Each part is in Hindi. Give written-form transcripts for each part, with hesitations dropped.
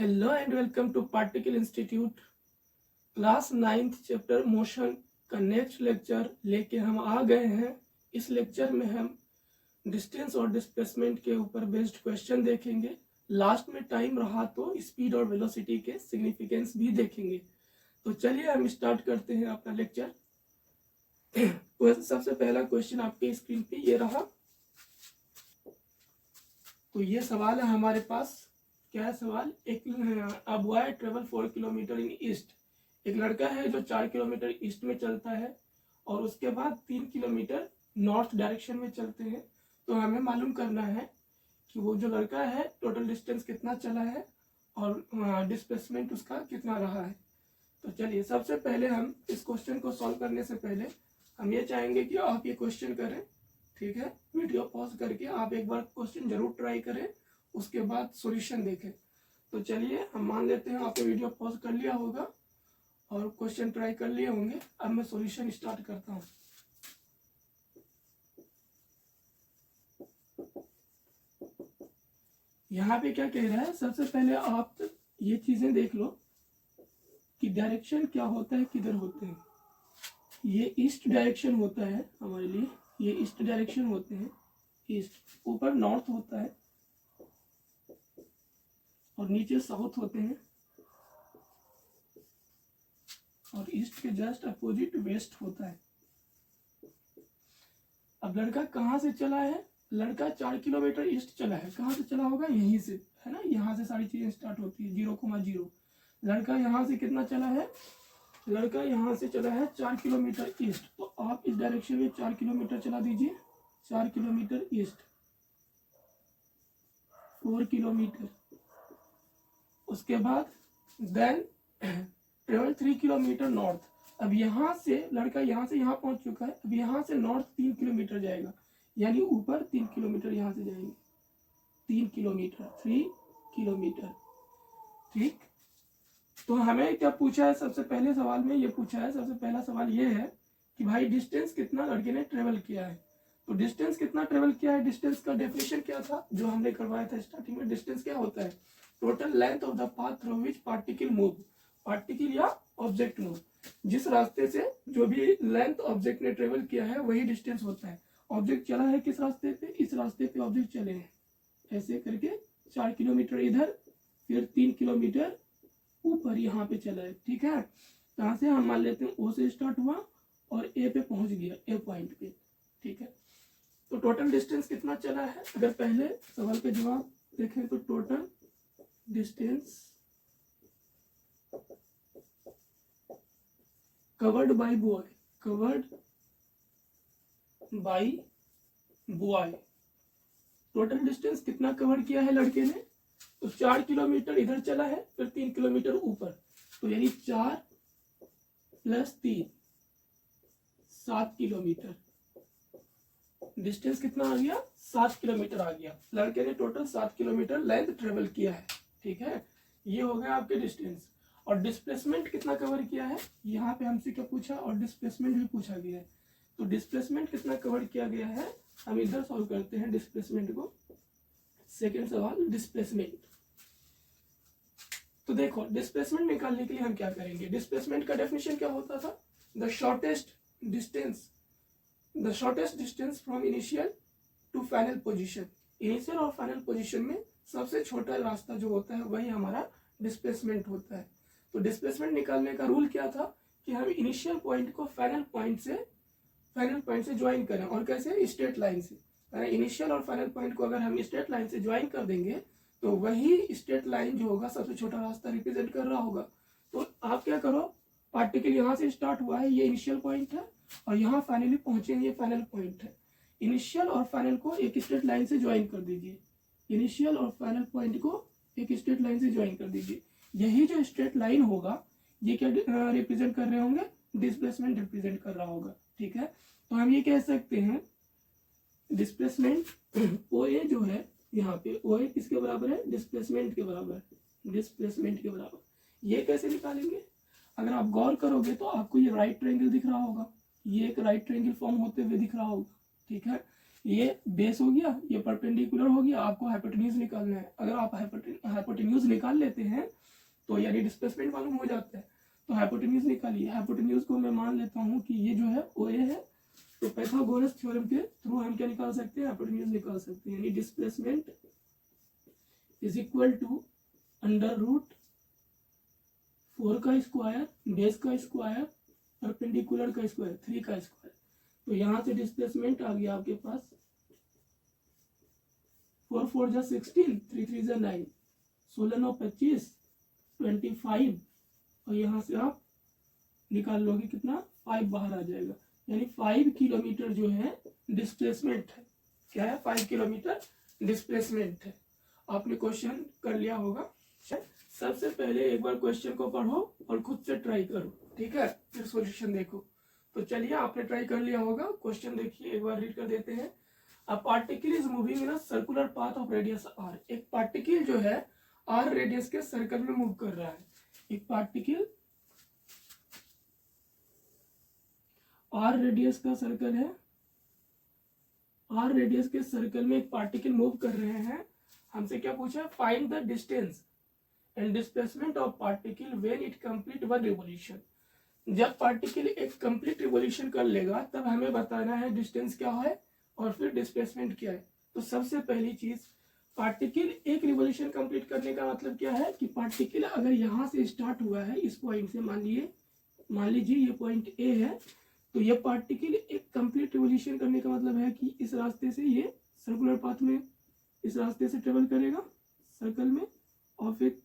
Hello and welcome to Particle Institute class 9th chapter motion का नेक्स्ट लेक्चर लेके हम आ गए हैं। इस लेक्चर में हम डिस्टेंस और डिस्प्लेसमेंट के ऊपर बेस्ड क्वेश्चन देखेंगे। लास्ट में टाइम रहा तो स्पीड और वेलोसिटी के सिग्निफिकेंस भी देखेंगे। तो चलिए हम स्टार्ट करते हैं अपना लेक्चर। सबसे पहला क्वेश्चन आपके स्क्रीन पे ये रहा। तो ये सवाल है हमारे पास। क्या है सवाल? a boy travel 4 kilometre in east. एक लड़का है जो 4 किलोमीटर ईस्ट में चलता है और उसके बाद 3 किलोमीटर नॉर्थ डायरेक्शन में चलते हैं। तो हमें मालूम करना है कि वो जो लड़का है टोटल डिस्टेंस कितना चला है और डिस्प्लेसमेंट उसका कितना रहा है। तो चलिए सबसे पहले हम इस क्वेश्चन को सॉल्व करने से पहले हम ये चाहेंगे कि आप ये क्वेश्चन करें। ठीक है, वीडियो पॉज करके आप एक बार क्वेश्चन जरूर ट्राई करें, उसके बाद सॉल्यूशन देखें। तो चलिए हम मान लेते हैं आपने वीडियो पॉज कर लिया होगा और क्वेश्चन ट्राई कर लिए होंगे। अब मैं सॉल्यूशन स्टार्ट करता हूँ। यहाँ पे क्या कह रहा है, सबसे पहले आप ये चीजें देख लो कि डायरेक्शन क्या होता है, किधर होते हैं। ये ईस्ट डायरेक्शन होता है हमारे लिए, ये ईस्ट डायरेक्शन होते हैं। ईस्ट ऊपर नॉर्थ होता है और नीचे साउथ होते हैं और ईस्ट के जस्ट अपोजिट वेस्ट होता है। अब लड़का कहाँ से चला है? लड़का 4 किलोमीटर ईस्ट चला है। कहाँ से चला होगा? यहीं से, है ना। यहाँ से सारी चीजें स्टार्ट होती है 0,0। लड़का यहाँ से कितना चला है? लड़का यहाँ से चला है 4 किलोमीटर ईस्ट। तो आप इस डायरेक्शन में 4 किलोमीटर चला दीजिए। 4 किलोमीटर ईस्ट, 4 किलोमीटर। उसके बाद देन ट्रेवल 3 किलोमीटर नॉर्थ। अब यहाँ से लड़का यहाँ से यहाँ पहुंच चुका है। अब यहाँ से नॉर्थ 3 किलोमीटर जाएगा, यानी ऊपर 3 किलोमीटर यहाँ से जाएंगे। 3 किलोमीटर, 3 किलोमीटर। ठीक, तो हमें क्या पूछा है? सबसे पहले सवाल में ये पूछा है, सबसे पहला सवाल ये है कि भाई डिस्टेंस कितना लड़के ने ट्रेवल किया है। तो डिस्टेंस कितना ट्रेवल किया है, डिस्टेंस का डेफिनेशन क्या था जो हमने करवाया था स्टार्टिंग में। डिस्टेंस क्या होता है? Total length of the path through which particle move. Particle या ऑब्जेक्ट मूव, जिस रास्ते से जो भी लेंथ ऑब्जेक्ट ने ट्रेवल किया है वही डिस्टेंस होता है। ऑब्जेक्ट चला है किस रास्ते पे? इस रास्ते पे ऑब्जेक्ट चले हैं, ऐसे करके 4 किलोमीटर इधर, फिर 3 किलोमीटर ऊपर यहाँ पे चला है। ठीक है, यहाँ से हम मान लेते हैं ओ से स्टार्ट हुआ और ए पे पहुंच गया, ए पॉइंट पे। ठीक है, तो टोटल डिस्टेंस कितना चला है? अगर पहले सवाल का जवाब देखें तो total distance covered by boy, covered by boy, total distance कितना कवर किया है लड़के ने? तो 4 किलोमीटर इधर चला है, फिर 3 किलोमीटर ऊपर, तो यानी 4 + 3 7 किलोमीटर। डिस्टेंस कितना आ गया? 7 किलोमीटर आ गया। लड़के ने टोटल 7 किलोमीटर लेंथ ट्रेवल किया है। ठीक है, ये हो गया आपके डिस्टेंस। और डिस्प्लेसमेंट कितना कवर किया है, यहाँ पे हमसे क्या पूछा और डिस्प्लेसमेंट भी पूछा गया है। तो डिस्प्लेसमेंट कितना कवर किया गया है, हम इधर सॉल्व करते हैं डिस्प्लेसमेंट को। सेकेंड सवाल डिस्प्लेसमेंट। तो देखो डिस्प्लेसमेंट निकालने के लिए हम क्या करेंगे। डिस्प्लेसमेंट का डेफिनेशन क्या होता था? The shortest distance from initial to final position. Initial और फाइनल पोजीशन में सबसे छोटा रास्ता जो होता है वही हमारा डिस्प्लेसमेंट होता है। तो डिस्प्लेसमेंट निकालने का रूल क्या था कि हम इनिशियल पॉइंट को फाइनल पॉइंट से ज्वाइन करें। और कैसे? स्ट्रेट लाइन से। इनिशियल और फाइनल पॉइंट को अगर हम स्ट्रेट लाइन से ज्वाइन कर देंगे तो वही स्ट्रेट लाइन जो होगा सबसे छोटा रास्ता रिप्रेजेंट कर रहा होगा। तो आप क्या करो, पार्टिकल यहाँ से स्टार्ट हुआ है, ये इनिशियल पॉइंट है, और यहाँ फाइनली पहुंचे, ये फाइनल पॉइंट है। इनिशियल और फाइनल को एक स्ट्रेट लाइन से ज्वाइन कर दीजिए। इनिशियल और फाइनल पॉइंट को एक स्ट्रेट लाइन से ज्वाइन कर दीजिए। यही जो स्ट्रेट लाइन होगा ये क्या रिप्रेजेंट कर रहे होंगे? डिस्प्लेसमेंट रिप्रेजेंट कर रहा होगा। ठीक है, तो हम ये कह सकते हैं डिस्प्लेसमेंट ओ ए जो है, यहाँ पे ओ ए किसके बराबर है? डिस्प्लेसमेंट के बराबर है। डिस्प्लेसमेंट के बराबर ये कैसे निकालेंगे? अगर आप गौर करोगे तो आपको ये राइट ट्रायंगल दिख रहा होगा, ये एक राइट ट्रायंगल फॉर्म होते हुए दिख रहा होगा। ठीक है, ये बेस हो गया, ये परपेंडिकुलर हो गया, आपको हाइपोटेन्यूज निकालना है। अगर आप हाइपोटेन्यूज निकाल लेते हैं तो यानी डिस्प्लेसमेंट मालूम हो जाता है। तो हाइपोटेन्यूज निकालिए। हाइपोटेन्यूज को मैं मान लेता हूँ कि ये जो है ओ ए है, तो पाइथागोरस थ्योरम के थ्रू हम क्या निकाल सकते हैं, हाइपोटेन्यूज निकाल सकते हैं। यानी displacement is equal to under root 4 का स्क्वायर, बेस का स्क्वायर, परपेंडिकुलर का स्क्वायर, 3 का स्क्वायर। तो यहाँ से डिस्प्लेसमेंट आ गया आपके पास 4 4 जा 16, 3 3 जा 9, 16 9 25, 25, और यहाँ से आप निकाल लोगे कितना, 5 बाहर आ जाएगा। यानी 5 किलोमीटर जो है डिस्प्लेसमेंट है। क्या है, 5 किलोमीटर डिस्प्लेसमेंट है। आपने क्वेश्चन कर लिया होगा। सबसे पहले एक बार क्वेश्चन को पढ़ो और खुद से ट्राई करो, ठीक है, फिर सॉल्यूशन देखो। तो चलिए, आपने ट्राई कर लिया होगा। क्वेश्चन देखिए, एक बार रीड कर देते हैं। A particle is moving in a circular path of radius r। एक पार्टिकल जो है r रेडियस के सर्कल में मूव कर रहा है। एक पार्टिकल r रेडियस का सर्कल है, r रेडियस के सर्कल में एक पार्टिकल मूव कर रहे हैं। हमसे क्या पूछा, find the distance and displacement of particle when it complete one revolution. जब पार्टिकल एक कंप्लीट रिवॉल्यूशन कर लेगा तब हमें बताना है डिस्टेंस क्या है और फिर डिस्प्लेसमेंट क्या है। तो सबसे पहली चीज, पार्टिकल एक रिवॉल्यूशन कंप्लीट करने का मतलब क्या है कि पार्टिकल अगर यहाँ से स्टार्ट हुआ है, इस पॉइंट से, मान लीजिए ये पॉइंट ए है, तो ये पार्टिकल एक कंप्लीट रिवॉल्यूशन करने का मतलब है कि इस रास्ते से ये सर्कुलर पाथ में इस रास्ते से ट्रेवल करेगा सर्कल में, और फिर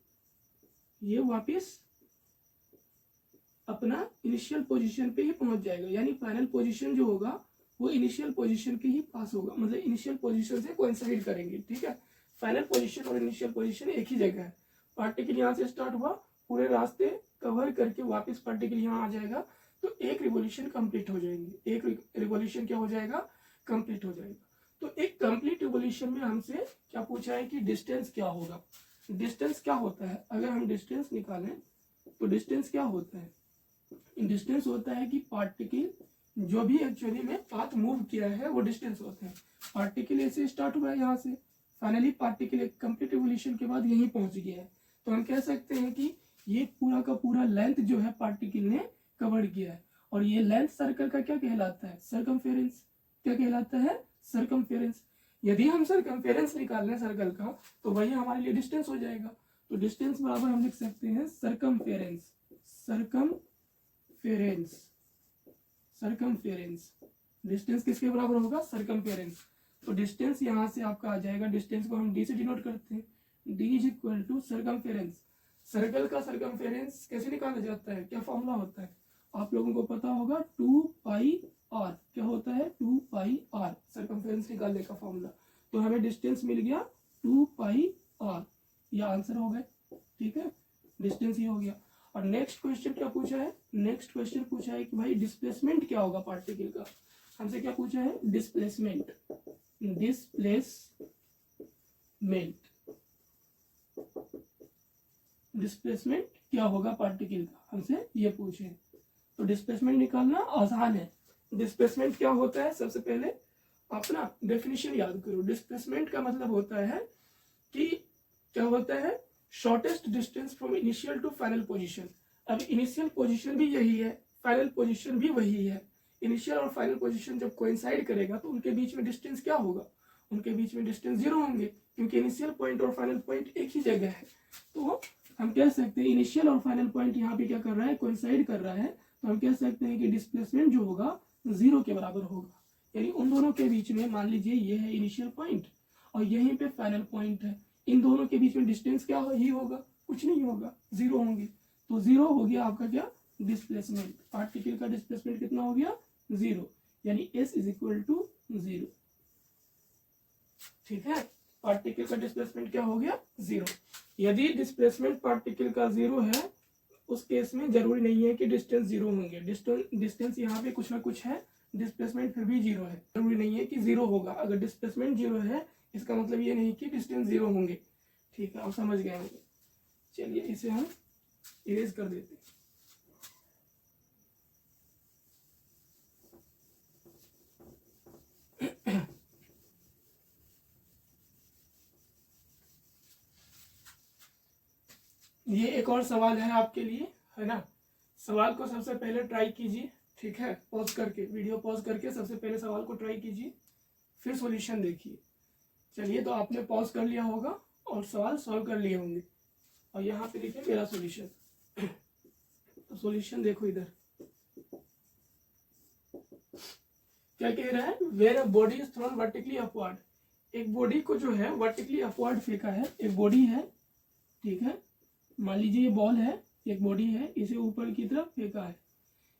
ये वापस अपना इनिशियल पोजीशन पे ही पहुंच जाएगा। यानी फाइनल पोजीशन जो होगा वो इनिशियल पोजीशन के ही पास होगा, मतलब इनिशियल पोजीशन से कोइंसाइड करेंगे, ठीक है। फाइनल पोजीशन और इनिशियल पोजीशन एक ही जगह है। पार्टिकल यहाँ से स्टार्ट हुआ, पूरे रास्ते कवर करके वापस पार्टिकल यहाँ आ जाएगा, तो एक रिवॉल्यूशन कंप्लीट हो जाएंगे। एक रिवॉल्यूशन क्या हो जाएगा, कंप्लीट हो जाएगा। तो एक कंप्लीट रिवॉल्यूशन में हमसे क्या पूछा है कि डिस्टेंस क्या होगा। डिस्टेंस क्या होता है, अगर हम डिस्टेंस निकालें तो डिस्टेंस क्या होता है, डिस्टेंस होता है कि पार्टिकल जो भी एक्चुअली में पाथ मूव किया है वो डिस्टेंस होता है। पार्टिकल ऐसे स्टार्ट हुआ है यहाँ से, फाइनली पार्टिकल एक कंप्लीट रिवॉल्यूशन के बाद यहीं पहुंच गया है, तो हम कह सकते हैं कि ये पूरा का पूरा लेंथ जो है पार्टिकल ने कवर किया है। और ये लेंथ सर्कल का क्या कहलाता है, सर्कमफेरेंस। क्या कहलाता है, सर्कमफेरेंस। यदि हम सर्कमफेरेंस निकाल लें सर्कल का तो वही हमारे लिए डिस्टेंस हो जाएगा। तो डिस्टेंस बराबर हम लिख सकते हैं सर्कमफेरेंस। सर्कमफेरेंस डिस्टेंस किसके बराबर होगा, सर्कमफेरेंस। तो डिस्टेंस यहाँ से आपका आ जाएगा, डिस्टेंस को हम डी से डिनोट करते हैं, D is equal to circumference. Circle का सर्कमफेरेंस कैसे निकाला जाता है, क्या फॉर्मूला होता है, आप लोगों को पता होगा, 2 पाई आर। क्या होता है, 2 पाई आर सर्कमफेरेंस निकालने का फॉर्मूला। तो हमें डिस्टेंस मिल गया 2 पाई आर, ये आंसर हो गए, ठीक है, डिस्टेंस ये हो गया। और नेक्स्ट क्वेश्चन क्या पूछा है, नेक्स्ट क्वेश्चन पूछा है कि भाई डिस्प्लेसमेंट क्या होगा पार्टिकल का। हमसे क्या पूछा है, डिस्प्लेसमेंट क्या होगा पार्टिकल का, हमसे ये पूछे। तो डिस्प्लेसमेंट निकालना आसान है। डिस्प्लेसमेंट क्या होता है, सबसे पहले अपना डेफिनेशन याद करो। डिस्प्लेसमेंट का मतलब होता है कि क्या होता है, shortest distance from initial to final position. अब इनिशियल पोजीशन भी यही है, फाइनल पोजीशन भी वही है। इनिशियल और फाइनल पोजीशन जब कोइंसाइड करेगा तो उनके बीच में डिस्टेंस क्या होगा, उनके बीच में डिस्टेंस 0 होंगे, क्योंकि इनिशियल पॉइंट और फाइनल पॉइंट एक ही जगह है। तो हम कह सकते हैं इनिशियल और फाइनल पॉइंट यहाँ पे क्या कर रहा है, कोइंसाइड कर रहा है। तो हम कह सकते हैं कि डिस्प्लेसमेंट जो होगा 0 के बराबर होगा। यानी उन दोनों के बीच में, मान लीजिए ये है इनिशियल पॉइंट और यहीं पे फाइनल पॉइंट है, इन दोनों के बीच में डिस्टेंस क्या ही होगा, कुछ नहीं होगा, 0 होंगे। तो 0 हो गया आपका क्या, डिस्प्लेसमेंट। पार्टिकल का डिस्प्लेसमेंट कितना हो गया, 0, यानी s इज इक्वल टू 0, ठीक है। पार्टिकल का डिस्प्लेसमेंट क्या हो गया, 0। यदि डिस्प्लेसमेंट पार्टिकल का 0 है, उस केस में जरूरी नहीं है कि डिस्टेंस 0 होंगे। डिस्टेंस यहाँ पे कुछ ना कुछ है, डिस्प्लेसमेंट फिर भी 0 है। जरूरी नहीं है कि 0 होगा। अगर डिस्प्लेसमेंट 0 है इसका मतलब ये नहीं कि डिस्टेंस 0 होंगे, ठीक है, आप समझ गए होंगे। चलिए इसे हम इरेज कर देते हैं। ये एक और सवाल है आपके लिए, है ना। सवाल को सबसे पहले ट्राई कीजिए, ठीक है, पॉज करके, वीडियो पॉज करके सबसे पहले सवाल को ट्राई कीजिए, फिर सॉल्यूशन देखिए। चलिए, तो आपने पॉज कर लिया होगा और सवाल सॉल्व कर लिए होंगे, और यहाँ पे देखिए मेरा सॉल्यूशन। तो सॉल्यूशन देखो इधर क्या कह रहा है, where a body is thrown vertically upward. एक बॉडी को जो है वर्टिकली अपवर्ड फेंका है, एक बॉडी है, ठीक है, मान लीजिए ये बॉल है, एक बॉडी है, इसे ऊपर की तरफ फेंका है।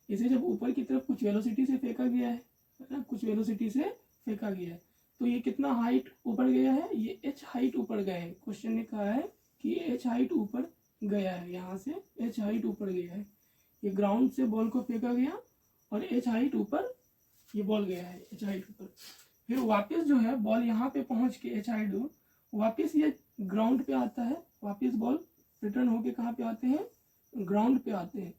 इसे जब ऊपर की तरफ कुछ वेलोसिटी से फेंका गया है ना, कुछ वेलोसिटी से फेंका गया है, तो ये कितना हाइट ऊपर गया है, ये h हाइट ऊपर गया है। क्वेश्चन ने कहा है कि h हाइट ऊपर गया है, यहाँ से h हाइट ऊपर गया है। ये ग्राउंड से बॉल को फेंका गया और h हाइट ऊपर ये बॉल गया है, h हाइट ऊपर। फिर वापस जो है बॉल यहाँ पे पहुंच के h हाइट दूर वापस ये ग्राउंड पे आता है, वापस बॉल रिटर्न होके कहाँ पे आते हैं, ग्राउंड पे आते हैं।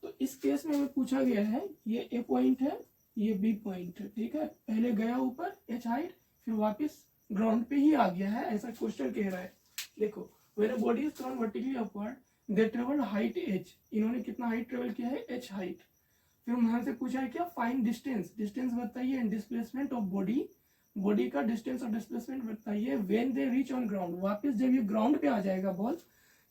तो इस केस में हमें पूछा गया है, ये ए पॉइंट है, ये बी पॉइंट है, ठीक है, पहले गया ऊपर h हाइट, फिर वापस ग्राउंड पे ही आ गया है, ऐसा क्वेश्चन कह रहा है। देखो, when a body is thrown vertically upward they travel height h, इन्होंने कितना हाइट ट्रेवल किया है, h हाइट। फिर यहाँ से पूछा है क्या, फाइंड डिस्टेंस, डिस्टेंस बताइए, and displacement of body, body का डिस्टेंस और डिस्प्लेसमेंट बताइए when they reach on ground, वापस जब ये ग्राउंड पे आ जाएगा बॉल,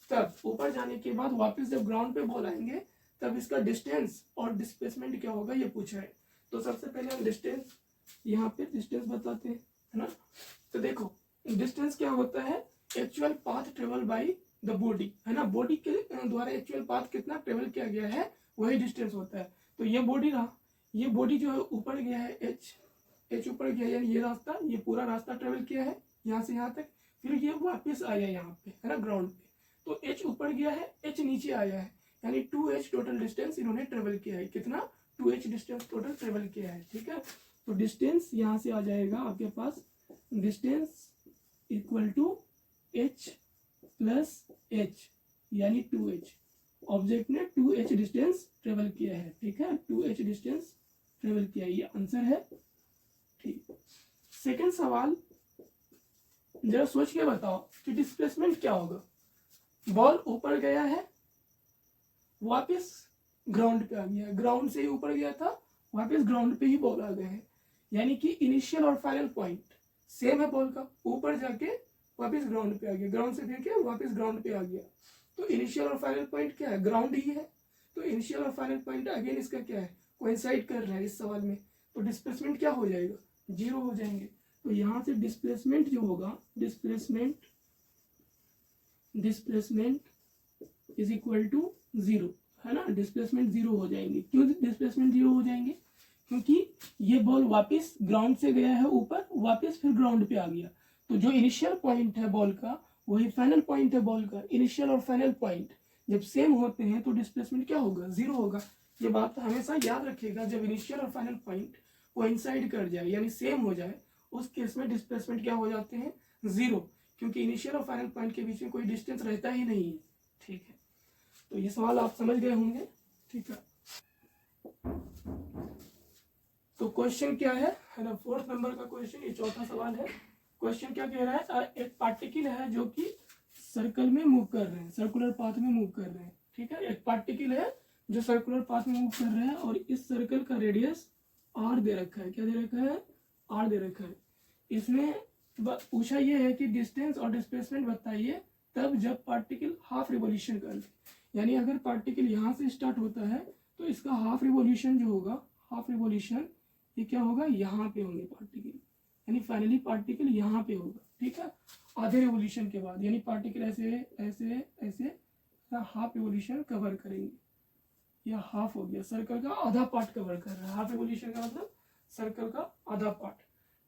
तब ऊपर जाने के बाद वापस जब ग्राउंड पे बॉल आएंगे तब इसका डिस्टेंस और डिस्प्लेसमेंट क्या होगा, ये पूछा है। तो सबसे पहले हम डिस्टेंस, यहाँ पे डिस्टेंस बताते हैं, है ना। तो देखो, डिस्टेंस क्या होता है, actual path travel by the body, है ना, बॉडी के द्वारा एक्चुअल पाथ कितना ट्रेवल किया गया है, वही डिस्टेंस होता है। तो ये बॉडी रहा, ये बॉडी जो है ऊपर गया है, एच ऊपर गया, यानी ये रास्ता, ये पूरा रास्ता ट्रेवल किया है यहाँ से यहाँ तक, फिर ये वापस आया यहाँ पे, है ना, ग्राउंड पे। तो एच ऊपर गया है, एच नीचे आया है, यानी 2h टोटल डिस्टेंस इन्होंने ट्रेवल किया है। कितना, 2h डिस्टेंस टोटल ट्रेवल किया है, ठीक है। तो डिस्टेंस यहाँ से आ जाएगा आपके पास, distance equal to h plus h, यानी 2h। ऑब्जेक्ट ने 2h डिस्टेंस ट्रेवल किया है, ठीक है, 2h डिस्टेंस ट्रेवल किया है, ये आंसर है, ठीक। सेकंड सवाल, जरा सोच के बताओ कि डिस्प्लेसमेंट क्या होगा। बॉल ऊपर गया है, वापस ग्राउंड पे आ गया, ग्राउंड से ही ऊपर गया था, वापस ग्राउंड पे ही बॉल आ गया है, यानी कि इनिशियल और फाइनल पॉइंट सेम है बॉल का, ऊपर जाके वापस ग्राउंड पे आ गया, ग्राउंड से फिर के वापस ग्राउंड पे आ गया। तो इनिशियल और फाइनल पॉइंट क्या है, ग्राउंड ही है। तो इनिशियल और फाइनल पॉइंट अगेन इसका क्या है, कोइंसाइड कर रहा है इस सवाल में। तो डिस्प्लेसमेंट क्या हो जाएगा, 0 हो जाएंगे। तो यहाँ से डिस्प्लेसमेंट जो होगा, डिस्प्लेसमेंट इज इक्वल टू 0, है ना, डिस्प्लेसमेंट 0 हो जाएंगे। क्यों डिस्प्लेसमेंट 0 हो जाएंगे, क्योंकि ये बॉल वापस ग्राउंड से गया है ऊपर, वापस फिर ग्राउंड पे आ गया। तो जो इनिशियल पॉइंट है बॉल का, वही फाइनल पॉइंट है बॉल का। इनिशियल और फाइनल पॉइंट जब सेम होते हैं तो डिस्प्लेसमेंट क्या होगा, 0 होगा। ये बात हमेशा याद रखिएगा, जब इनिशियल और फाइनल पॉइंट कोइंसाइड कर जाए, यानी सेम हो जाए, उस केस में डिस्प्लेसमेंट क्या हो जाते हैं, 0, क्योंकि इनिशियल और फाइनल पॉइंट के बीच में कोई डिस्टेंस रहता ही नहीं है, ठीक है। तो ये सवाल आप समझ गए होंगे, ठीक है। तो क्वेश्चन क्या है ना, 4th नंबर का क्वेश्चन, ये चौथा सवाल है। क्वेश्चन क्या कह रहा है, एक पार्टिकल है जो कि सर्कल में मूव कर रहे हैं, सर्कुलर पाथ में मूव कर रहे हैं, ठीक है। एक पार्टिकल है जो सर्कुलर पाथ में मूव कर रहे हैं और इस सर्कल का रेडियस r दे रखा है। क्या दे रखा है, r दे रखा है। इसमें पूछा ये है कि डिस्टेंस और डिस्प्लेसमेंट बताइए तब जब पार्टिकल हाफ रिवॉल्यूशन कर ले, यानी अगर पार्टिकल यहाँ से स्टार्ट होता है तो इसका हाफ रिवॉल्यूशन जो होगा, हाफ रिवॉल्यूशन ये क्या होगा, यहाँ पे होंगे पार्टिकल, यानी फाइनली पार्टिकल यहाँ पे होगा, ठीक है, आधे रिवॉल्यूशन के बाद, यानी पार्टिकल ऐसे ऐसे ऐसे हाफ रिवॉल्यूशन कवर करेंगे। यह हाफ हो गया, सर्कल का आधा पार्ट कवर कर रहा है। हाफ रिवॉल्यूशन का मतलब सर्कल का आधा पार्ट,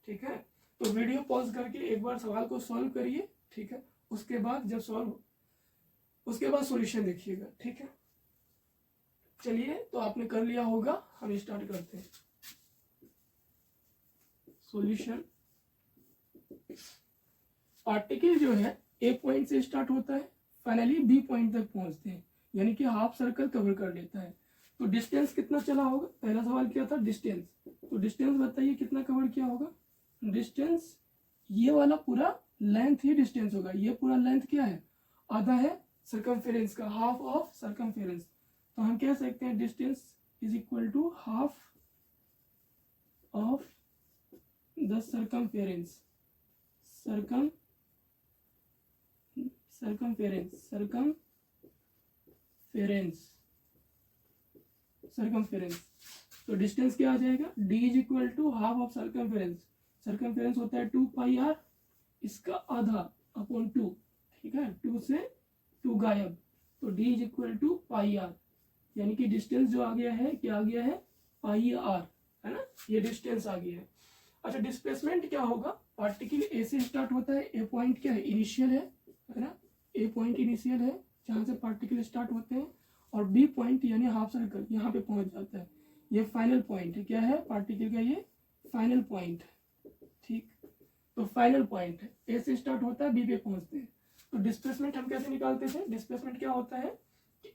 ठीक है। तो वीडियो पॉज करके एक बार सवाल को सॉल्व करिए, ठीक है, उसके बाद जब सॉल्व, उसके बाद सॉल्यूशन देखिएगा, ठीक है। चलिए, तो आपने कर लिया होगा, हम स्टार्ट करते हैं सॉल्यूशन। पार्टिकल जो है ए पॉइंट से स्टार्ट होता है, फाइनली बी पॉइंट तक पहुंचते हैं, यानी कि हाफ सर्कल कवर कर लेता है। तो डिस्टेंस कितना चला होगा, पहला सवाल क्या था, डिस्टेंस। तो डिस्टेंस बताइए कितना कवर किया होगा। डिस्टेंस ये वाला पूरा लेंथ ही डिस्टेंस होगा, ये पूरा लेंथ क्या है, आधा है, सर्कमफेरेंस का, हाफ ऑफ सर्कमफेरेंस। तो हम कह सकते हैं distance is equal to half of the circumference, circumference. तो डिस्टेंस क्या आ जाएगा, d is equal to half of circumference. Circumference होता है 2 पाई r, इसका आधा अपॉन 2, ठीक है, 2 से 2 गायब, तो d is equal to pi r, यानी कि डिस्टेंस जो आ गया है, क्या आ गया है, पाई r, है ना, ये डिस्टेंस आ गया है। अच्छा, डिस्प्लेसमेंट क्या होगा, पार्टिकल ए से स्टार्ट होता है, ए पॉइंट क्या है, इनिशियल है ना, ए पॉइंट इनिशियल है जहाँ से पार्टिकल स्टार्ट होते हैं, और बी पॉइंट यानी हाफ सर्कल यहाँ पे पहुंच जाता है, ये फाइनल पॉइंट है, क्या है पार्टिकल का, ये फाइनल पॉइंट, ठीक। तो फाइनल पॉइंट है, ए से स्टार्ट होता है, बी पे पहुंचते हैं। तो डिस्प्लेसमेंट हम कैसे निकालते थे, डिस्प्लेसमेंट क्या होता है,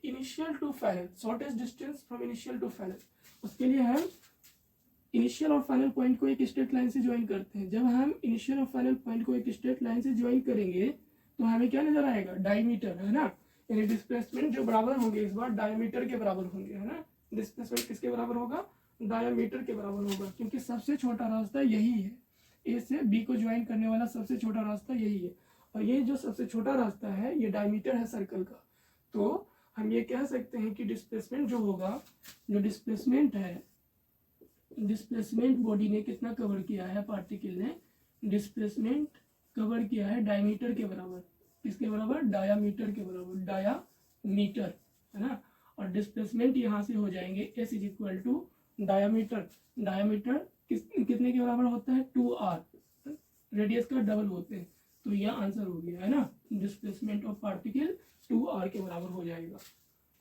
initial to final, shortest distance from initial to final. उसके लिए हम इनिशियल और फाइनल पॉइंट को एक स्ट्रेट लाइन से ज्वाइन करते हैं। जब हम इनिशियल और फाइनल पॉइंट को एक स्ट्रेट लाइन से ज्वाइन करेंगे तो हमें क्या नजर आएगा, डायमीटर, है ना, यानी डिस्प्लेसमेंट जो बराबर होंगे इस बार डायमीटर के बराबर होंगे, है ना। डिस्प्लेसमेंट किसके बराबर होगा, डायमीटर के बराबर होगा, क्योंकि सबसे छोटा रास्ता यही है, ए से बी को ज्वाइन करने वाला सबसे छोटा रास्ता यही है, और ये जो सबसे छोटा रास्ता है ये डायमीटर है सर्कल का। तो हम ये कह सकते हैं कि डिस्प्लेसमेंट जो होगा, जो डिस्प्लेसमेंट है, डिस्प्लेसमेंट बॉडी ने कितना कवर किया है, पार्टिकल ने डिस्प्लेसमेंट कवर किया है डायमीटर के बराबर, किसके बराबर, डायामीटर के बराबर, डायामीटर, है ना। और डिस्प्लेसमेंट यहाँ से हो जाएंगे s is equal to diameter, diameter कितने के बराबर होता है, 2r, रेडियस का डबल होते हैं, तो यह आंसर हो गया, है ना, डिस्प्लेसमेंट ऑफ पार्टिकल 2r के बराबर हो जाएगा।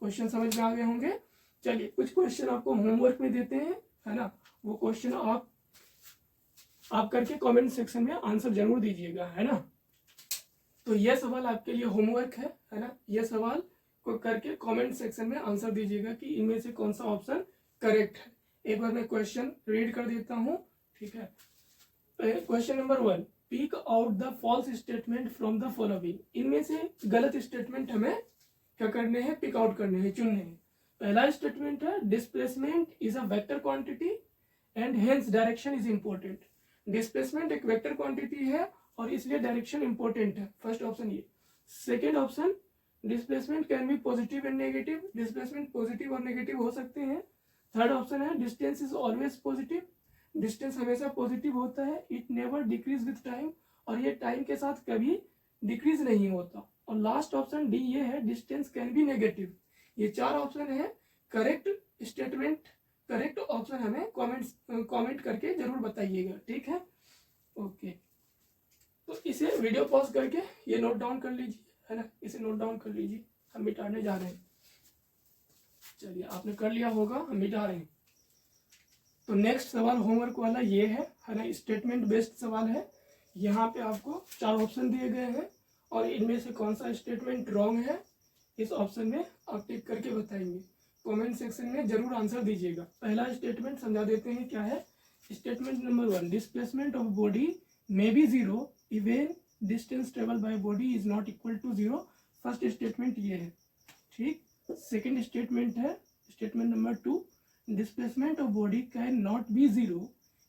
क्वेश्चन समझ में आ गए होंगे। चलिए कुछ क्वेश्चन आपको होमवर्क में देते हैं, है ना, वो क्वेश्चन आप करके कमेंट सेक्शन में आंसर जरूर दीजिएगा, है ना। तो यह सवाल आपके लिए होमवर्क है ना, यह सवाल को करके कमेंट सेक्शन में आंसर दीजिएगा कि इनमें से कौन सा ऑप्शन करेक्ट है। एक बार मैं क्वेश्चन रीड कर देता हूँ, ठीक है। Question number 1, pick out the false statement from the following. इनमें से गलत स्टेटमेंट हमें क्या करने हैं, पिक आउट करने हैं, चुनने हैं। पहला स्टेटमेंट है displacement is a vector quantity and hence direction is important. Displacement एक वेक्टर क्वांटिटी है और इसलिए डायरेक्शन इंपॉर्टेंट है, फर्स्ट ऑप्शन ये। Second option, displacement can be positive and negative, displacement positive और नेगेटिव हो सकते हैं। थर्ड ऑप्शन है distance is always positive, distance हमेशा पॉजिटिव होता है, it never decrease with time, और ये टाइम के साथ कभी डिक्रीज नहीं होता। और लास्ट ऑप्शन डी ये है, डिस्टेंस कैन बी नेगेटिव। ये 4 ऑप्शन है करेक्ट स्टेटमेंट, करेक्ट ऑप्शन हमें कमेंट करके जरूर बताइएगा, ठीक है, ओके। तो इसे वीडियो पॉज करके ये नोट डाउन कर लीजिए, है ना, इसे नोट डाउन कर लीजिए, हम मिटाने जा रहे हैं। चलिए आपने कर लिया होगा, हम मिटा रहे हैं। तो नेक्स्ट सवाल होमवर्क वाला ये है ना, स्टेटमेंट बेस्ड सवाल है। यहाँ पे आपको 4 ऑप्शन दिए गए हैं और इनमें से कौन सा स्टेटमेंट रॉन्ग है इस ऑप्शन में आप टिक करके बताएंगे। कमेंट सेक्शन में जरूर आंसर दीजिएगा। पहला स्टेटमेंट समझा देते हैं क्या है। Statement number 1, displacement of body may be 0 even distance travel by body is not equal to 0। First statement ये है, ठीक। सेकेंड स्टेटमेंट है statement number 2, displacement of body can not be 0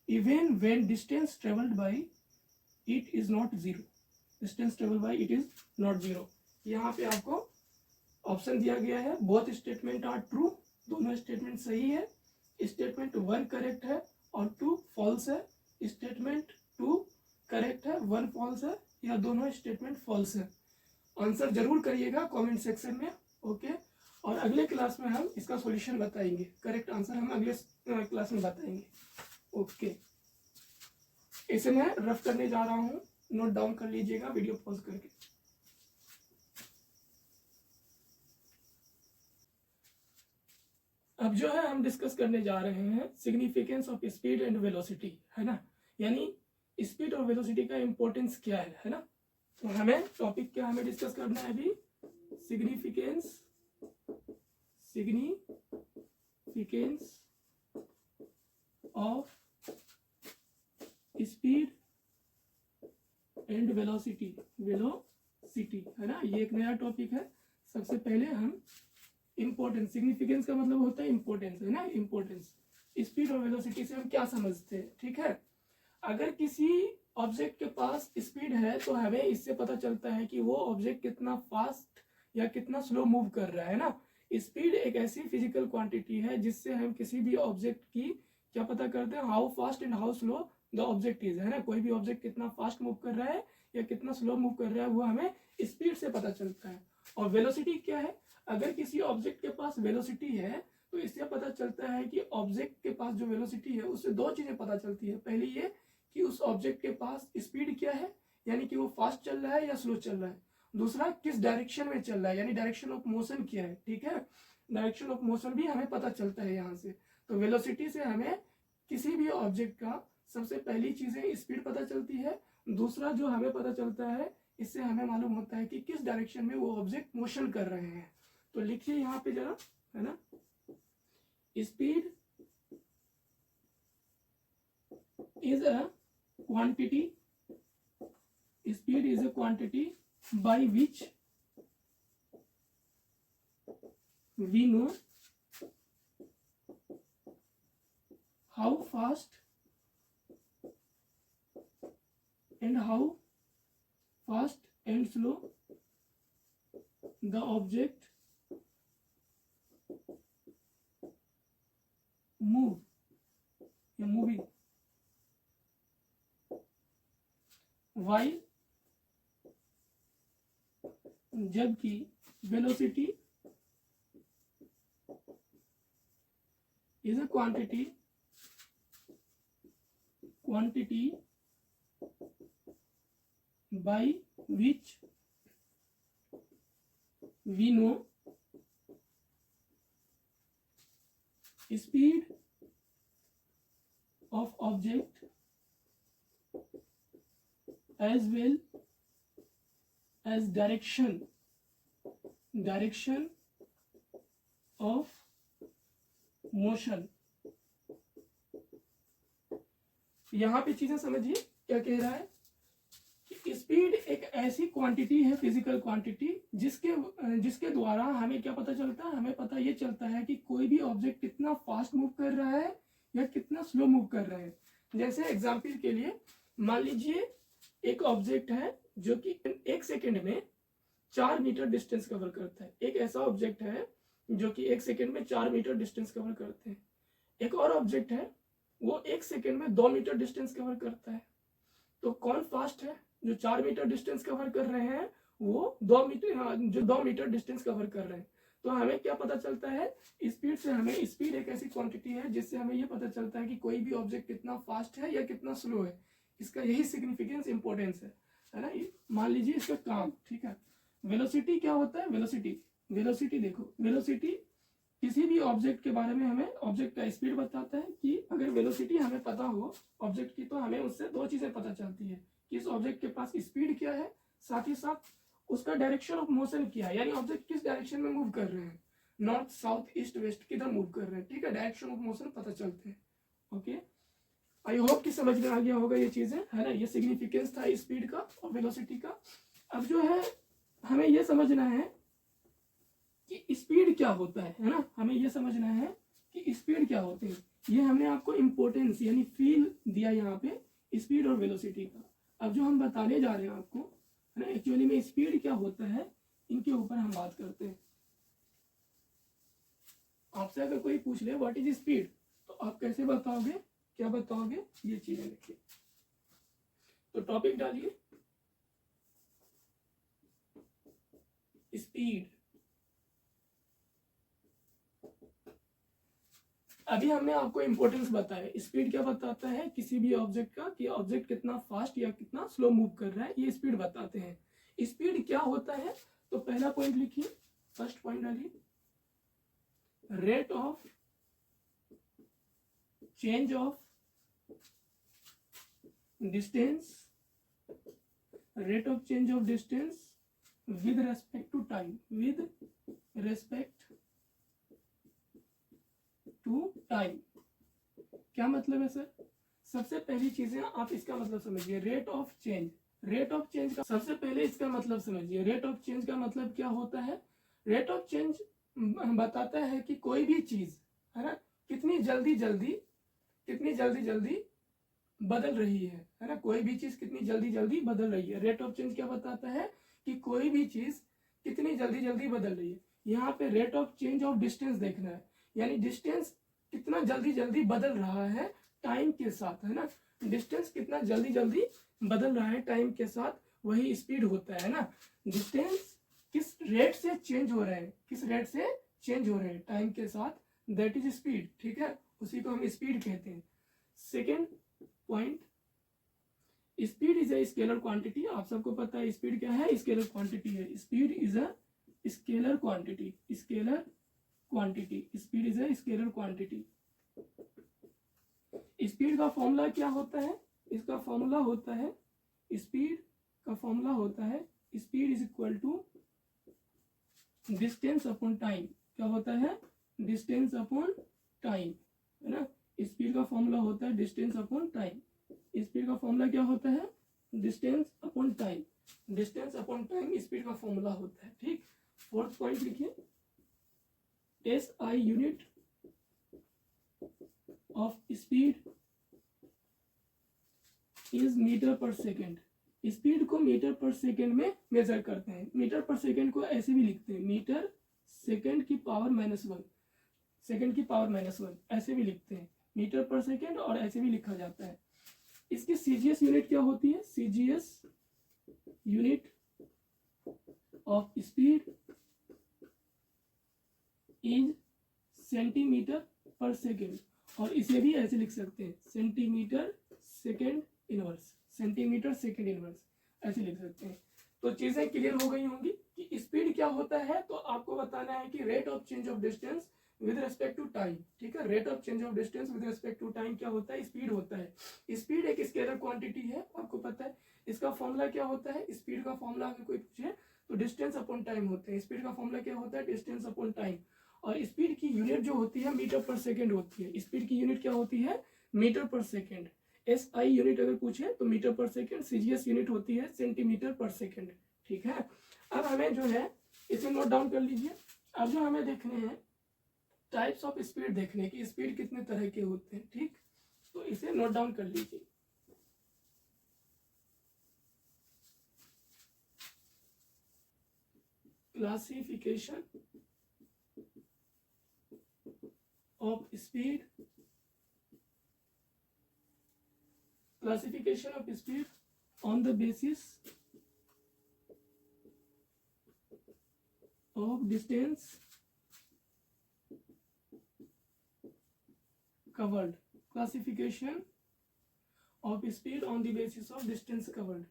even when distance travelled by it is not 0। Distance travel by it is not 0। यहाँ पे आपको ऑप्शन दिया गया है, बोथ स्टेटमेंट आर ट्रू, दोनों स्टेटमेंट सही है। स्टेटमेंट 1 करेक्ट है और 2 फॉल्स है। स्टेटमेंट 2 करेक्ट है, 1 फॉल्स है, या दोनों स्टेटमेंट फॉल्स है। आंसर जरूर करिएगा कमेंट सेक्शन में, ओके। और अगले क्लास में हम इसका सॉल्यूशन बताएंगे, करेक्ट आंसर हम अगले क्लास में बताएंगे, ओके। इसे मैं रफ करने जा रहा हूँ, नोट डाउन कर लीजिएगा वीडियो पॉज करके। अब जो है हम डिस्कस करने जा रहे हैं significance of speed and velocity, है ना, यानी स्पीड और वेलोसिटी का इंपॉर्टेंस क्या है ना। तो हमें टॉपिक क्या हमें डिस्कस करना है अभी, significance of speed and velocity, है ना, ये एक नया टॉपिक है, सबसे पहले हम इम्पोर्टेंस, सिग्निफिकेंस का मतलब होता है इम्पोर्टेंस, है ना, इम्पोर्टेंस। स्पीड और वेलोसिटी से हम क्या समझते हैं, ठीक है। अगर किसी ऑब्जेक्ट के पास स्पीड है तो हमें इससे पता चलता है कि वो ऑब्जेक्ट कितना फास्ट या कितना स्लो मूव कर रहा है ना। स्पीड एक ऐसी फिजिकल क्वांटिटी है जिससे हम किसी भी ऑब्जेक्ट की क्या पता करते हैं, how fast and how slow the object is, है ना। कोई भी ऑब्जेक्ट कितना फास्ट मूव कर रहा है या कितना स्लो मूव कर रहा है वो हमें स्पीड से पता चलता है। और वेलोसिटी क्या है, अगर किसी ऑब्जेक्ट के पास वेलोसिटी है तो इससे पता चलता है कि ऑब्जेक्ट के पास जो वेलोसिटी है उससे दो चीजें पता चलती है। पहली ये कि उस ऑब्जेक्ट के पास स्पीड क्या है, यानी कि वो फास्ट चल रहा है या स्लो चल रहा है। दूसरा, किस डायरेक्शन में चल रहा है, यानी डायरेक्शन ऑफ मोशन क्या है, ठीक है। डायरेक्शन ऑफ मोशन भी हमें पता चलता है यहाँ से। तो वेलोसिटी से हमें किसी भी ऑब्जेक्ट का सबसे पहली चीजें स्पीड पता चलती है। दूसरा जो हमें पता चलता है, इससे हमें मालूम होता है कि किस डायरेक्शन में वो ऑब्जेक्ट मोशन कर रहे हैं। तो लिखिए यहाँ पे जरा, है ना, speed is a quantity, speed is a quantity by which we know how fast and slow the object move या moving, while जबकि velocity is a quantity by which we know speed of object as well as direction of motion। यहाँ पे चीजें समझिए क्या कह रहा है कि स्पीड एक ऐसी क्वांटिटी है, फिजिकल क्वांटिटी, जिसके द्वारा हमें क्या पता चलता है, हमें पता ये चलता है कि कोई भी ऑब्जेक्ट कितना फास्ट मूव कर रहा है या कितना स्लो मूव कर रहा है। जैसे एग्जांपल के लिए मान लीजिए एक ऑब्जेक्ट है जो कि 1 सेकेंड में 4 मीटर डिस्टेंस कवर करता है। एक ऐसा ऑब्जेक्ट है जो कि 1 सेकेंड में 4 मीटर डिस्टेंस कवर करते हैं। एक और ऑब्जेक्ट है वो 1 सेकेंड में 2 मीटर डिस्टेंस कवर करता है। तो कौन फास्ट है, जो 4 मीटर डिस्टेंस कवर कर रहे हैं वो 2 मीटर, जो 2 मीटर डिस्टेंस कवर कर रहे हैं। तो हमें क्या पता चलता है, स्पीड से हमें, स्पीड एक ऐसी क्वांटिटी है जिससे हमें ये पता चलता है कि कोई भी ऑब्जेक्ट कितना फास्ट है या कितना स्लो है। इसका यही सिग्निफिकेंस, इंपॉर्टेंस है ना। मान लीजिए इसका काम, ठीक है। वेलोसिटी क्या होता है, वेलोसिटी देखो, वेलोसिटी किसी भी ऑब्जेक्ट के बारे में हमें ऑब्जेक्ट का स्पीड बताता है कि अगर वेलोसिटी हमें पता हो ऑब्जेक्ट की तो हमें उससे दो चीजें पता चलती है कि इस ऑब्जेक्ट के पास स्पीड क्या है, साथ ही साथ उसका डायरेक्शन ऑफ मोशन क्या है, यानी ऑब्जेक्ट किस डायरेक्शन में मूव कर रहे हैं, नॉर्थ साउथ ईस्ट वेस्ट किधर मूव कर रहे हैं, ठीक है। डायरेक्शन ऑफ मोशन पता चलते हैं। ओके, आई होप कि समझ में आ गया होगा ये चीजें, है ना। ये सिग्निफिकेंस था स्पीड का और वेलोसिटी का। अब जो है हमें ये समझना है कि स्पीड क्या होता है ना। हमें ये समझना है कि स्पीड क्या होते हैं। ये हमने आपको इंपॉर्टेंस यानी फील दिया यहाँ पे स्पीड और वेलोसिटी का। अब जो हम बताने जा रहे हैं आपको, है ना, एक्चुअली में स्पीड क्या होता है इनके ऊपर हम बात करते हैं। आपसे अगर कोई पूछ ले व्हाट इज स्पीड, तो आप कैसे बताओगे, क्या बताओगे, ये चीजें लिखिए। तो टॉपिक डालिए स्पीड। अभी हमने आपको इंपॉर्टेंस बताया। स्पीड क्या बताता है किसी भी ऑब्जेक्ट का, कि ऑब्जेक्ट कितना फास्ट या कितना स्लो मूव कर रहा है, ये स्पीड बताते हैं। स्पीड क्या होता है, तो पहला पॉइंट लिखिए, फर्स्ट पॉइंट डालिए, rate of change of distance, rate of change of distance with respect to time, with respect to time। क्या मतलब है सर, सबसे पहली चीजें आप इसका मतलब समझिए, rate of change. Rate of change का सबसे पहले इसका मतलब समझिए। रेट ऑफ चेंज का मतलब क्या होता है, रेट ऑफ चेंज बताता है कि कोई भी चीज है ना कितनी जल्दी जल्दी बदल रही है ना, कोई भी चीज कितनी जल्दी जल्दी बदल रही है। रेट ऑफ चेंज क्या बताता है कि कोई भी चीज कितनी जल्दी जल्दी बदल रही है। यहाँ पे rate of change of distance देखना है, यानी डिस्टेंस कितना जल्दी जल्दी बदल रहा है टाइम के साथ, है ना। डिस्टेंस कितना जल्दी जल्दी बदल रहा है टाइम के साथ, वही स्पीड होता है ना। डिस्टेंस किस रेट से चेंज हो रहे हैं, किस रेट से चेंज हो रहे हैं टाइम के साथ, दैट इज स्पीड, ठीक है, उसी को हम स्पीड कहते हैं। Second point, speed is a scalar quantity. आप सबको पता है स्पीड क्या है, स्केलर क्वांटिटी है। Speed is a scalar quantity, scalar quantity, speed is a scalar quantity. Speed का फॉर्मूला क्या होता है, इसका फॉर्मूला होता है, स्पीड का फॉर्मूला होता है speed is equal to distance upon time. क्या होता है, डिस्टेंस अपॉन टाइम, है ना। स्पीड का फॉर्मूला होता है डिस्टेंस अपॉन टाइम। स्पीड का फॉर्मूला क्या होता है, distance upon time, distance upon time speed का फॉर्मूला होता है, ठीक। फोर्थ पॉइंट लिखिए, SI unit of speed is metre per second. Speed को मीटर पर सेकेंड में मेजर करते हैं। मीटर पर सेकेंड को ऐसे भी लिखते हैं, मीटर सेकेंड की पावर -1, सेकेंड की पावर -1, ऐसे भी लिखते हैं मीटर पर सेकेंड, और ऐसे भी लिखा जाता है। इसकी CGS यूनिट क्या होती है, CGS unit of speed is centimetre पर सेकेंड, और इसे भी ऐसे लिख सकते हैं centimetre second inverse, centimetre second inverse, ऐसे लिख सकते हैं। तो चीजें क्लियर हो गई होंगी कि स्पीड क्या होता है। तो आपको बताना है कि rate of change of distance with respect to time, ठीक है। Rate of change of distance with respect to time क्या होता है, स्पीड होता है। स्पीड एक स्केलर क्वांटिटी है, आपको पता है। इसका फॉर्मूला क्या होता है, स्पीड का फॉर्मूला अगर कोई पूछे तो डिस्टेंस अपॉन टाइम होते हैं। स्पीड का फॉर्मूला क्या होता है, डिस्टेंस अपॉन टाइम। और स्पीड की यूनिट जो होती है मीटर पर सेकेंड होती है। स्पीड की यूनिट क्या होती है, metre per second. SI unit अगर पूछे तो metre per second, CGS unit होती है सेंटीमीटर पर सेकेंड, ठीक है। अब हमें जो है इसे नोट डाउन कर लीजिए। अब जो हमें देखने हैं टाइप्स ऑफ स्पीड, देखने की स्पीड कितने तरह के होते हैं, ठीक। तो इसे नोट डाउन कर लीजिए। Classification of speed, classification of speed on the basis of distance covered, classification of speed on the basis of distance covered।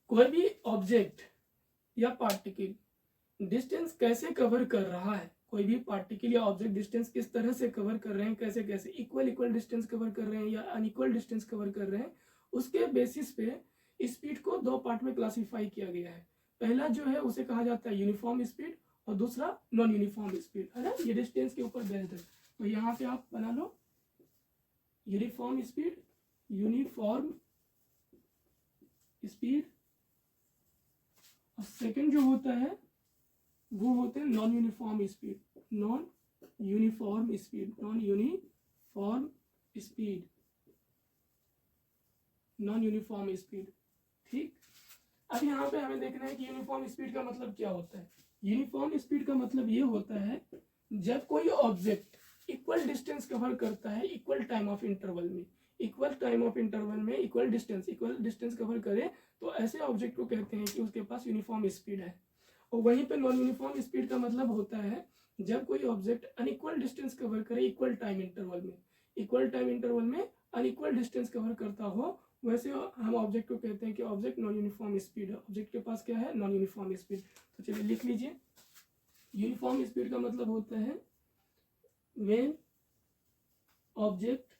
कोई भी ऑब्जेक्ट या पार्टिकल डिस्टेंस कैसे कवर कर रहा है, कोई भी पार्टिकल या ऑब्जेक्ट डिस्टेंस किस तरह से कवर कर रहे हैं, कैसे कैसे इक्वल डिस्टेंस कवर कर रहे हैं या अनइक्वल डिस्टेंस कवर कर रहे हैं, उसके बेसिस पे स्पीड को दो पार्ट में क्लासिफाई किया गया है। पहला जो है उसे कहा जाता है यूनिफॉर्म स्पीड, और दूसरा नॉन यूनिफॉर्म स्पीड, है ना। ये डिस्टेंस के ऊपर बेस्ड है। तो यहाँ पे आप बना लो यूनिफॉर्म स्पीड, यूनिफॉर्म स्पीड। और सेकेंड जो होता है वो होते हैं non uniform speed, non uniform speed, non uniform speed, non uniform speed, ठीक। अब यहाँ पे हमें देखना है कि यूनिफॉर्म स्पीड का मतलब क्या होता है। यूनिफॉर्म स्पीड का मतलब ये होता है जब कोई ऑब्जेक्ट इक्वल डिस्टेंस कवर करता है इक्वल टाइम ऑफ इंटरवल में, इक्वल टाइम ऑफ इंटरवल में इक्वल डिस्टेंस कवर करे, तो ऐसे ऑब्जेक्ट को कहते हैं कि उसके पास यूनिफॉर्म स्पीड है। और वहीं पे नॉन यूनिफॉर्म स्पीड का मतलब होता है जब कोई ऑब्जेक्ट अनइक्वल डिस्टेंस कवर करे इक्वल टाइम इंटरवल में, इक्वल टाइम इंटरवल में अनइक्वल डिस्टेंस कवर करता हो, वैसे हम ऑब्जेक्ट को कहते हैं कि ऑब्जेक्ट नॉन यूनिफॉर्म स्पीड है। ऑब्जेक्ट के पास क्या है, नॉन यूनिफॉर्म स्पीड। तो चलिए लिख लीजिए, यूनिफॉर्म स्पीड का मतलब होता है when object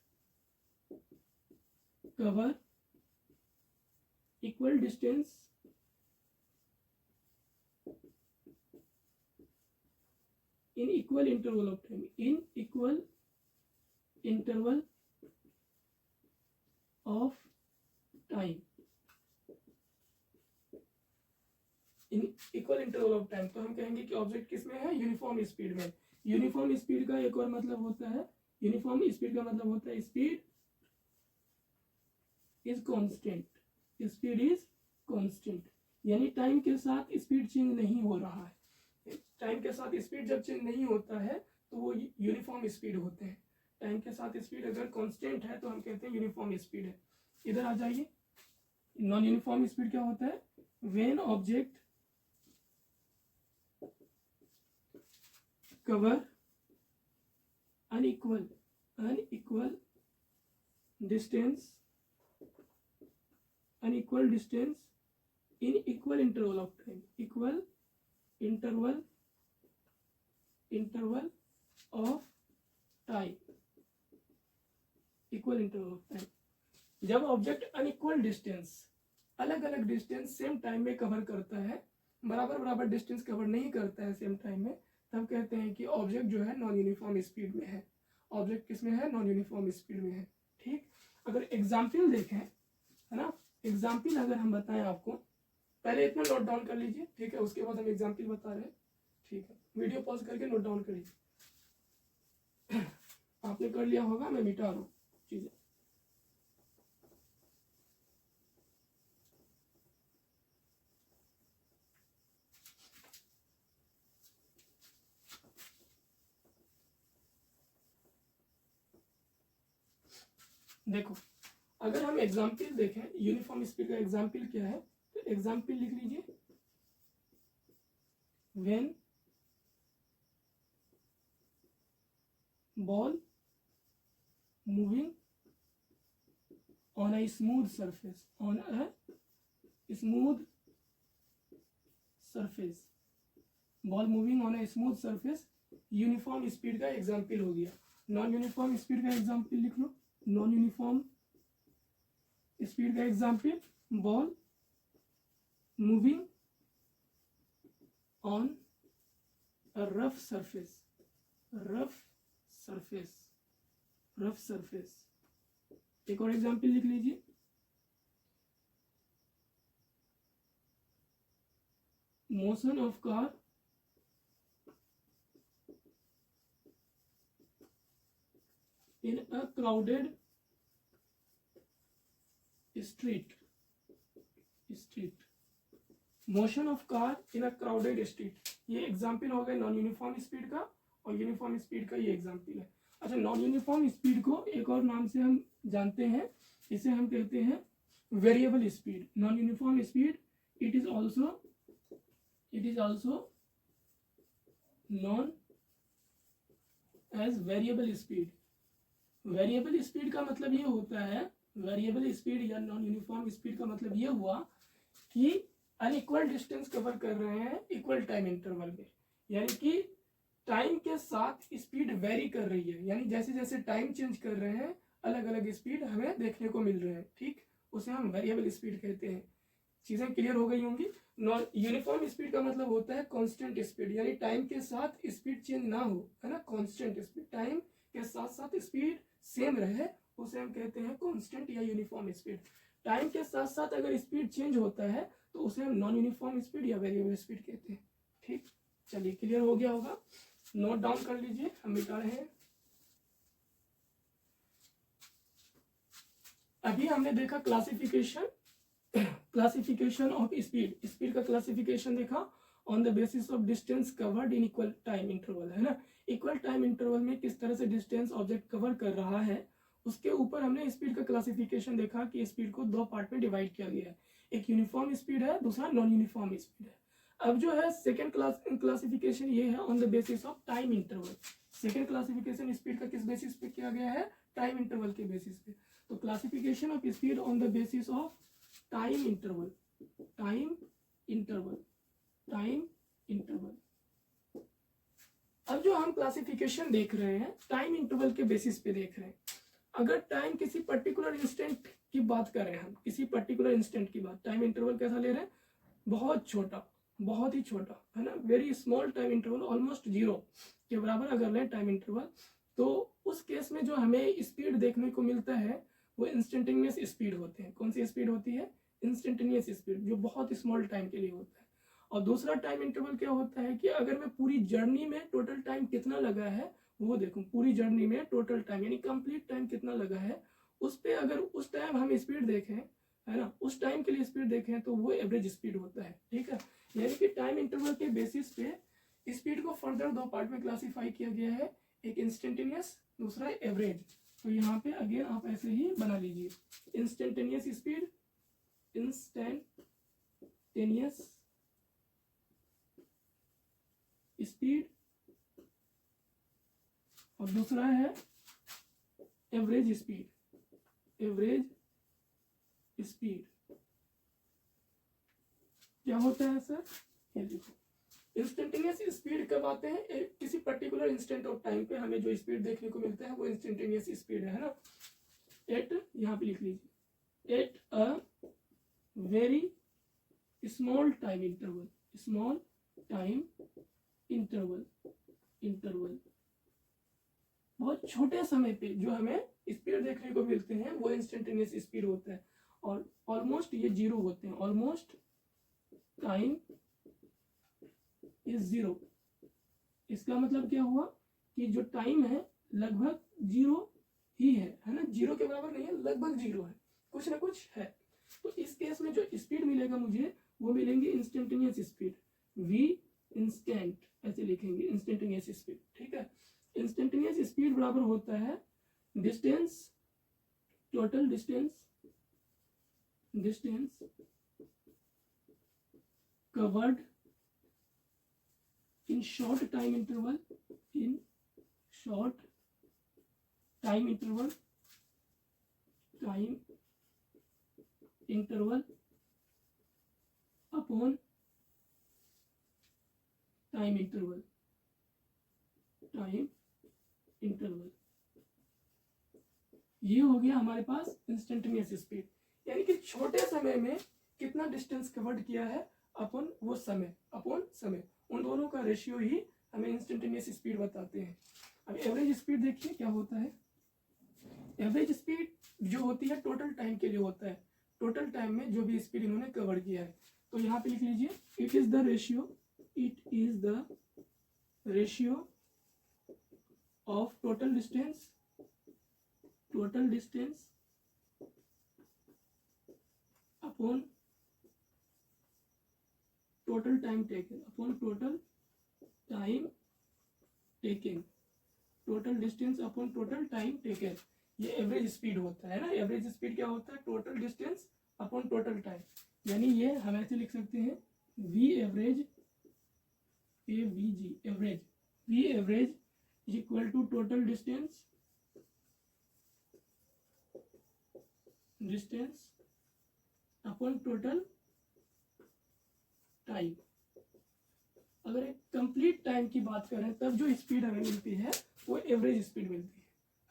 cover equal distance in equal interval of time, in equal interval of time। In equal interval of time, तो हम कहेंगे कि ऑब्जेक्ट किस में है, यूनिफॉर्म स्पीड में। यूनिफॉर्म स्पीड का एक और मतलब होता है, यूनिफॉर्म स्पीड का मतलब होता है speed is constant, speed is constant, यानी टाइम के साथ स्पीड चेंज नहीं हो रहा है। टाइम के साथ स्पीड जब चेंज नहीं होता है तो वो यूनिफॉर्म स्पीड होते हैं। टाइम के साथ स्पीड अगर कांस्टेंट है तो हम कहते हैं यूनिफॉर्म स्पीड है। इधर आ जाइए, नॉन यूनिफॉर्म स्पीड क्या होता है, when object cover unequal distance in equal interval of time, equal interval of time, equal interval of time। जब ऑब्जेक्ट अनइक्वल डिस्टेंस, अलग अलग डिस्टेंस सेम टाइम में कवर करता है, बराबर डिस्टेंस कवर नहीं करता है सेम टाइम में, तब कहते हैं कि ऑब्जेक्ट जो है नॉन यूनिफॉर्म स्पीड में है। ऑब्जेक्ट किस में है, नॉन यूनिफॉर्म स्पीड में है। ठीक, अगर एग्जाम्पल देखें, है ना, एग्जाम्पल अगर हम बताएं आपको, पहले इतना नोट डाउन कर लीजिए, ठीक है, उसके बाद हम एग्जाम्पल बता रहे हैं। ठीक है, वीडियो पॉज करके नोट डाउन करिए। आपने कर लिया होगा, मैं मिटा रहा हूँ चीजें। देखो, अगर हम एग्जाम्पल देखें, यूनिफॉर्म स्पीड का एग्जाम्पल क्या है, तो एग्जाम्पल लिख लीजिए, when ball moving on a smooth surface, on a smooth surface, ball moving on a smooth surface, uniform speed का एग्जाम्पल हो गया। नॉन यूनिफॉर्म स्पीड का एग्जाम्पल लिख लो, नॉन यूनिफॉर्म स्पीड का example, ball moving on a rough surface, rough surface. एक और एग्जाम्पल लिख लीजिए, motion of car in a crowded street, motion of car in a crowded street. ये एग्जाम्पल हो गए नॉन यूनिफॉर्म स्पीड का, और यूनिफॉर्म स्पीड का ये एग्जाम्पल है। अच्छा, नॉन यूनिफॉर्म स्पीड को एक और नाम से हम जानते हैं, इसे हम कहते हैं variable speed. Non uniform speed it is also known as variable speed. Variable speed का मतलब ये होता है, वेरिएबल स्पीड या नॉन यूनिफॉर्म स्पीड का मतलब ये हुआ कि अनइक्वल डिस्टेंस कवर कर रहे हैं इक्वल टाइम इंटरवल में, यानी कि टाइम के साथ स्पीड वेरी कर रही है, यानी जैसे जैसे टाइम चेंज कर रहे हैं अलग अलग स्पीड हमें देखने को मिल रहे हैं। ठीक, उसे हम वेरिएबल स्पीड कहते हैं। चीजें क्लियर हो गई होंगी। नॉन यूनिफॉर्म स्पीड का मतलब होता है कांस्टेंट स्पीड, यानी टाइम के साथ स्पीड चेंज ना हो, है ना, कांस्टेंट स्पीड, टाइम के साथ साथ स्पीड सेम रहे, उसे हम कहते हैं कांस्टेंट या यूनिफॉर्म स्पीड। टाइम के साथ साथ अगर स्पीड चेंज होता है तो उसे हम नॉन यूनिफॉर्म स्पीड या वेरिएबल स्पीड कहते हैं। ठीक, चलिए क्लियर हो गया होगा, नोट डाउन कर लीजिए, हम मिटा रहे हैं। अभी हमने देखा क्लासिफिकेशन ऑफ स्पीड का क्लासिफिकेशन देखा on the basis of distance covered in equal time interval, है ना। इक्वल टाइम इंटरवल में किस तरह से डिस्टेंस ऑब्जेक्ट कवर कर रहा है, उसके ऊपर हमने स्पीड का क्लासिफिकेशन देखा कि स्पीड को दो पार्ट में डिवाइड किया गया है, एक यूनिफॉर्म स्पीड है, दूसरा नॉन यूनिफॉर्म स्पीड है। अब जो है सेकेंड क्लासिफिकेशन ये है on the basis of time interval. Second classification speed का किस बेसिस पे किया गया है, टाइम इंटरवल के बेसिस पे। तो classification of speed on the basis of time interval, अब जो हम क्लासिफिकेशन देख रहे हैं टाइम इंटरवल के बेसिस पे देख रहे हैं। अगर टाइम किसी पर्टिकुलर इंस्टेंट की बात करें, हम किसी पर्टिकुलर इंस्टेंट की बात, टाइम इंटरवल कैसा ले रहे हैं, बहुत छोटा, बहुत ही छोटा, है ना, very small time interval, almost zero के बराबर अगर लें टाइम इंटरवल, तो उस केस में जो हमें स्पीड देखने को मिलता है वो इंस्टेंटेनियस स्पीड होते हैं। कौन सी स्पीड होती है, इंस्टेंटेनियस स्पीड, जो बहुत स्मॉल टाइम के लिए होता है। और दूसरा टाइम इंटरवल क्या होता है कि अगर मैं पूरी जर्नी में टोटल टाइम कितना लगा है वो देखूं, पूरी जर्नी में टोटल टाइम यानी कंप्लीट टाइम कितना लगा है, उस पे अगर उस टाइम हम स्पीड देखें, है ना, उस टाइम के लिए स्पीड देखें तो वो एवरेज स्पीड होता है। ठीक है, यानी कि टाइम इंटरवल के बेसिस पे स्पीड को फर्दर दो पार्ट में क्लासीफाई किया गया है, एक इंस्टेंटेनियस, दूसरा एवरेज। तो यहाँ पे अगेन आप ऐसे ही बना लीजिए, इंस्टेंटेनियस स्पीड, इंस्टेंटेनियस स्पीड, और दूसरा है एवरेज स्पीड, एवरेज स्पीड। क्या होता है सर, ये देखो, इंस्टेंटेनियस स्पीड कब आते हैं, किसी पर्टिकुलर इंस्टेंट ऑफ टाइम पे हमें जो स्पीड देखने को मिलता है वो इंस्टेंटेनियस स्पीड है ना। एट, यहाँ पे लिख लीजिए, at a very small time interval, small time interval, interval बहुत छोटे समय पे जो हमें स्पीड देखने को मिलते हैं वो इंस्टेंटेनियस स्पीड होता है, और ऑलमोस्ट ये जीरो होते हैं, ऑलमोस्ट टाइम इज जीरो। इसका मतलब क्या हुआ कि जो टाइम है लगभग जीरो ही है ना, जीरो के बराबर नहीं है, लगभग जीरो है, कुछ ना कुछ है। तो इस केस में जो स्पीड मिलेगा मुझे वो मिलेंगे इंस्टेंटेनियस स्पीड, वी इंस्टेंट ऐसे लिखेंगे, इंस्टेंटेनियस स्पीड। ठीक है, इंस्टेंटेनियस स्पीड बराबर होता है distance, total distance, distance covered in short time interval, in short time interval, time interval upon time interval, time interval। ये हो गया हमारे पास इंस्टेंटेनियस स्पीड, यानी कि छोटे समय में कितना डिस्टेंस कवर्ड किया है अपन वो समय, अपन समय, उन दोनों का रेशियो ही हमें इंस्टेंटेनियस स्पीड बताते हैं। अब एवरेज स्पीड देखिए क्या होता है, एवरेज स्पीड जो होती है टोटल टाइम के लिए होता है, टोटल टाइम में जो भी स्पीड इन्होंने कवर किया है। तो यहाँ पे लिख लीजिए, it is the ratio, it is the ratio of total distance, total distance upon total time taken, upon total time taken, total distance upon total time taken. ये एवरेज स्पीड होता है ना। एवरेज स्पीड क्या होता है, total distance upon total time, यानी ये हम ऐसे लिख सकते हैं, V average, A V G average, V average is equal to total distance, distance upon total time. अगर एक कंप्लीट टाइम की बात करें तब जो स्पीड हमें मिलती है वो एवरेज स्पीड मिलती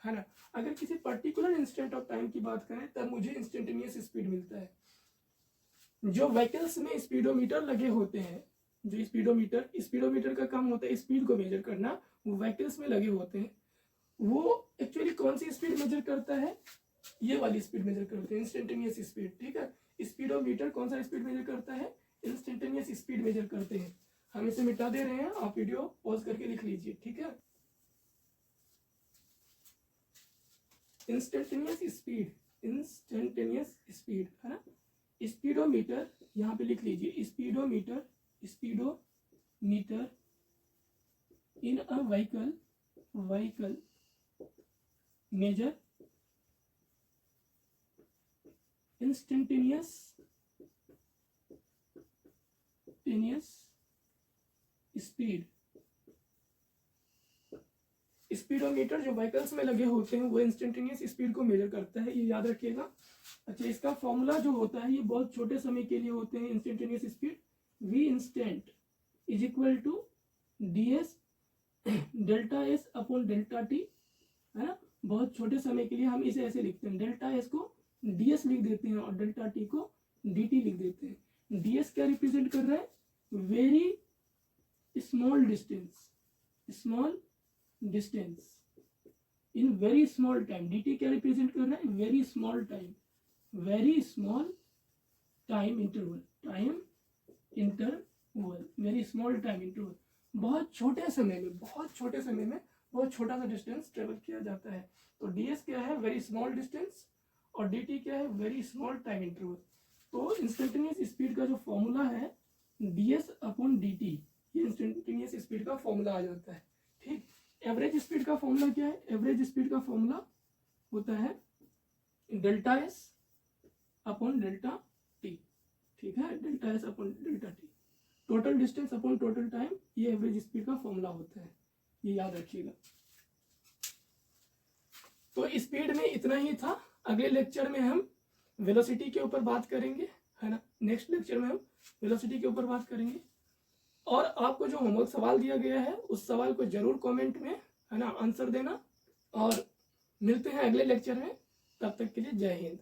है ना। अगर किसी पर्टिकुलर इंस्टेंट ऑफ टाइम की बात करें तब मुझे इंस्टेंटेनियस स्पीड मिलता है। जो व्हीकल्स में स्पीडोमीटर लगे होते हैं, जो स्पीडोमीटर का काम होता है स्पीड को मेजर करना, वो व्हीकल्स में लगे होते हैं, वो एक्चुअली कौन सी स्पीड मेजर करता है, ये वाली स्पीड मेजर करते हैं, इंस्टेंटेनियस स्पीड। ठीक है, स्पीडोमीटर कौन सा स्पीड मेजर करता है, इंस्टेंटेनियस स्पीड मेजर करते हैं। हम इसे मिटा दे रहे हैं, आप वीडियो पॉज करके लिख लीजिए। ठीक है, इंस्टेंटेनियस स्पीड, इंस्टेंटेनियस स्पीड है ना। स्पीडोमीटर यहाँ पे लिख लीजिए, speedometer, speedometer in a vehicle, vehicle measure instantaneous speed. Speedometer जो व्हीकल्स में लगे होते हैं वो इंस्टेंटेनियस स्पीड को मेजर करता है, ये याद रखिएगा। अच्छा, इसका फॉर्मूला जो होता है ये बहुत छोटे समय के लिए होते हैं। Instantaneous speed, v instant is equal to d s delta s upon delta t, है ना। बहुत छोटे समय के लिए हम इसे ऐसे लिखते हैं, डेल्टा एस को डी एस लिख देते हैं और डेल्टा टी को डी टी लिख देते हैं। डी एस क्या रिप्रेजेंट कर रहा है, very small distance, small distance in very small time. D T क्या रिप्रेजेंट कर रहा है, very small time, very small time interval, time interval. Very small time interval, बहुत छोटे समय में बहुत छोटा सा डिस्टेंस ट्रेवल किया जाता है। तो ds क्या है, वेरी स्मॉल डिस्टेंस, और dt क्या है, वेरी स्मॉल टाइम इंटरवल। तो इंस्टेंटेनियस स्पीड का जो फॉर्मूला है ds अपॉन dt, ये इंस्टेंटेनियस स्पीड का फॉर्मूला आ जाता है। ठीक, एवरेज स्पीड का फॉर्मूला क्या है, एवरेज स्पीड का फॉर्मूला होता है delta s upon delta T. ठीक है, delta s upon delta T, total distance upon total time, ये एवरेज स्पीड का फॉर्मूला होता है, ये याद रखिएगा। तो स्पीड में इतना ही था। अगले लेक्चर में हम वेलोसिटी के ऊपर बात करेंगे, है ना। नेक्स्ट लेक्चर में हम वेलोसिटी के ऊपर बात करेंगे। और आपको जो होमवर्क सवाल दिया गया है उस सवाल को जरूर कमेंट में, है ना, आंसर देना। और मिलते हैं अगले लेक्चर में, तब तक के लिए जय हिंद।